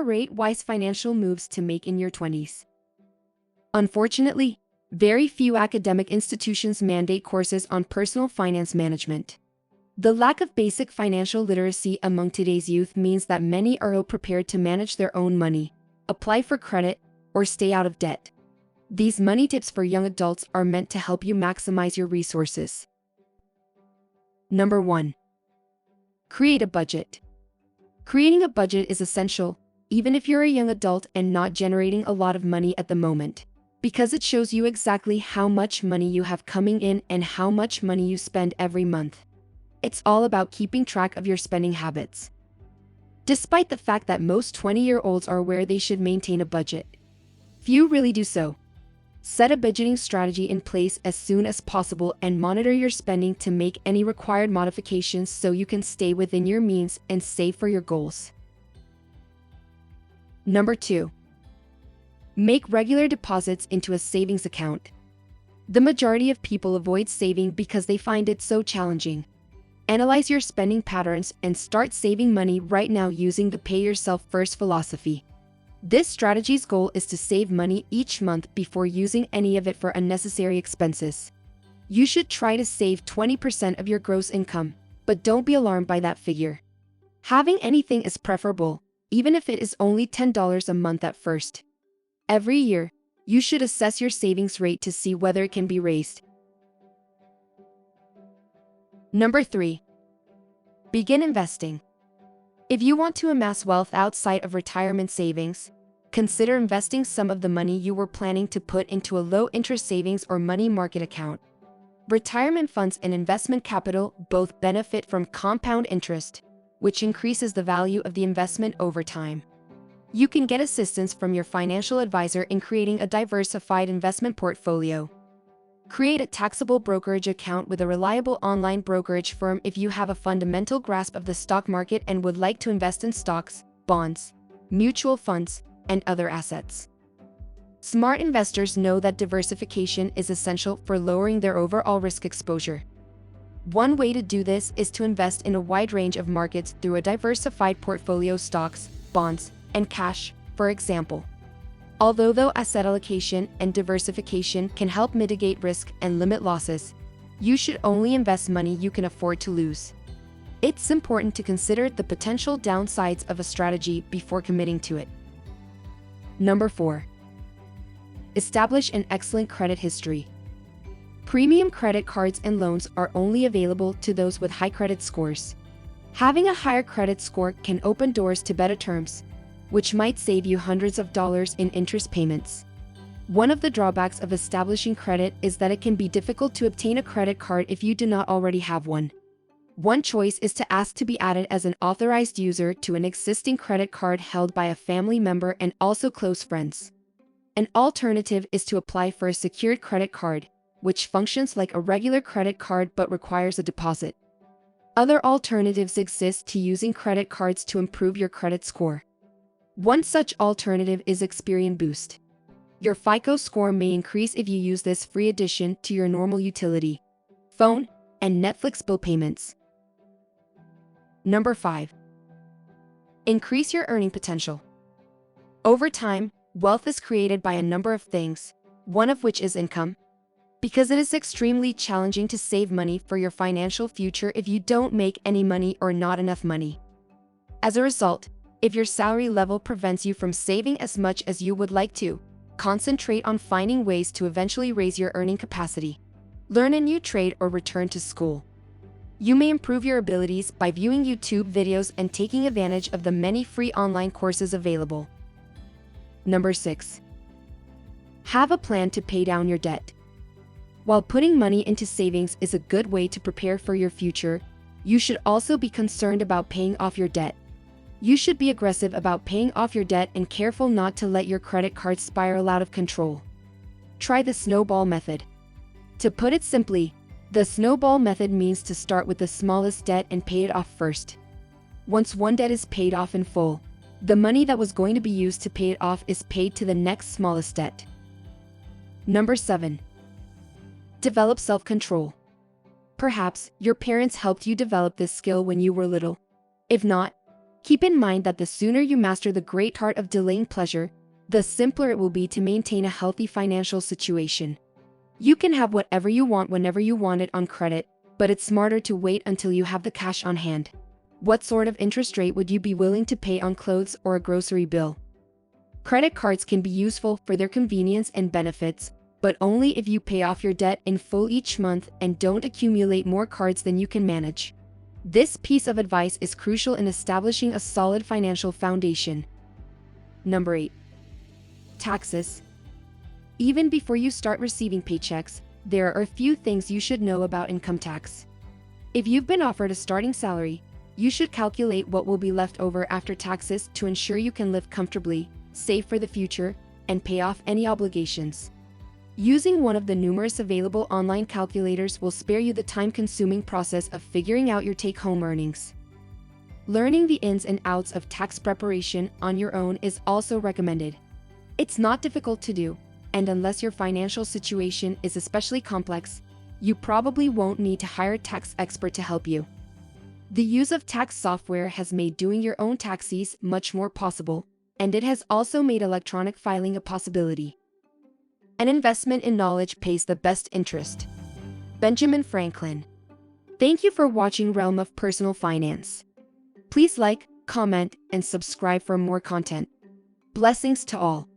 are 8 wise financial moves to make in your 20s. Unfortunately, very few academic institutions mandate courses on personal finance management. The lack of basic financial literacy among today's youth means that many are ill-prepared to manage their own money, apply for credit, or stay out of debt. These money tips for young adults are meant to help you maximize your resources. Number 1. Create a budget. Creating a budget is essential, even if you're a young adult and not generating a lot of money at the moment, because it shows you exactly how much money you have coming in and how much money you spend every month. It's all about keeping track of your spending habits. Despite the fact that most 20-year-olds are aware they should maintain a budget, few really do so. Set a budgeting strategy in place as soon as possible and monitor your spending to make any required modifications so you can stay within your means and save for your goals. Number 2. Make regular deposits into a savings account. The majority of people avoid saving because they find it so challenging. Analyze your spending patterns and start saving money right now using the pay yourself first philosophy. This strategy's goal is to save money each month before using any of it for unnecessary expenses. You should try to save 20% of your gross income, but don't be alarmed by that figure. Having anything is preferable, even if it is only $10 a month at first. Every year, you should assess your savings rate to see whether it can be raised. Number 3. Begin investing. If you want to amass wealth outside of retirement savings, consider investing some of the money you were planning to put into a low-interest savings or money market account. Retirement funds and investment capital both benefit from compound interest, which increases the value of the investment over time. You can get assistance from your financial advisor in creating a diversified investment portfolio. Create a taxable brokerage account with a reliable online brokerage firm if you have a fundamental grasp of the stock market and would like to invest in stocks, bonds, mutual funds, and other assets. Smart investors know that diversification is essential for lowering their overall risk exposure. One way to do this is to invest in a wide range of markets through a diversified portfolio of stocks, bonds, and cash, for example. Although asset allocation and diversification can help mitigate risk and limit losses, you should only invest money you can afford to lose. It's important to consider the potential downsides of a strategy before committing to it. Number 4. Establish an excellent credit history. Premium credit cards and loans are only available to those with high credit scores. Having a higher credit score can open doors to better terms, which might save you hundreds of dollars in interest payments. One of the drawbacks of establishing credit is that it can be difficult to obtain a credit card if you do not already have one. One choice is to ask to be added as an authorized user to an existing credit card held by a family member and also close friends. An alternative is to apply for a secured credit card, which functions like a regular credit card but requires a deposit. Other alternatives exist to using credit cards to improve your credit score. One such alternative is Experian Boost. Your FICO score may increase if you use this free addition to your normal utility, phone, and Netflix bill payments. Number 5. Increase your earning potential. Over time, wealth is created by a number of things, one of which is income. Because it is extremely challenging to save money for your financial future if you don't make any money or not enough money. As a result, if your salary level prevents you from saving as much as you would like to, concentrate on finding ways to eventually raise your earning capacity. Learn a new trade or return to school. You may improve your abilities by viewing YouTube videos and taking advantage of the many free online courses available. Number 6. Have a plan to pay down your debt. While putting money into savings is a good way to prepare for your future, you should also be concerned about paying off your debt. You should be aggressive about paying off your debt and careful not to let your credit card spiral out of control. Try the snowball method. To put it simply, the snowball method means to start with the smallest debt and pay it off first. Once one debt is paid off in full, the money that was going to be used to pay it off is paid to the next smallest debt. Number 7. Develop self-control. Perhaps your parents helped you develop this skill when you were little. If not, Keep in mind that the sooner you master the great art of delaying pleasure, the simpler it will be to maintain a healthy financial situation. You can have whatever you want whenever you want it on credit, but it's smarter to wait until you have the cash on hand. What sort of interest rate would you be willing to pay on clothes or a grocery bill? Credit cards can be useful for their convenience and benefits, but only if you pay off your debt in full each month and don't accumulate more cards than you can manage. This piece of advice is crucial in establishing a solid financial foundation. Number 8. Taxes. Even before you start receiving paychecks, there are a few things you should know about income tax. If you've been offered a starting salary, you should calculate what will be left over after taxes to ensure you can live comfortably, save for the future, and pay off any obligations. Using one of the numerous available online calculators will spare you the time-consuming process of figuring out your take-home earnings. Learning the ins and outs of tax preparation on your own is also recommended. It's not difficult to do, and unless your financial situation is especially complex, you probably won't need to hire a tax expert to help you. The use of tax software has made doing your own taxes much more possible, and it has also made electronic filing a possibility. An investment in knowledge pays the best interest. Benjamin Franklin. Thank you for watching Realm of Personal Finance. Please like, comment, and subscribe for more content. Blessings to all.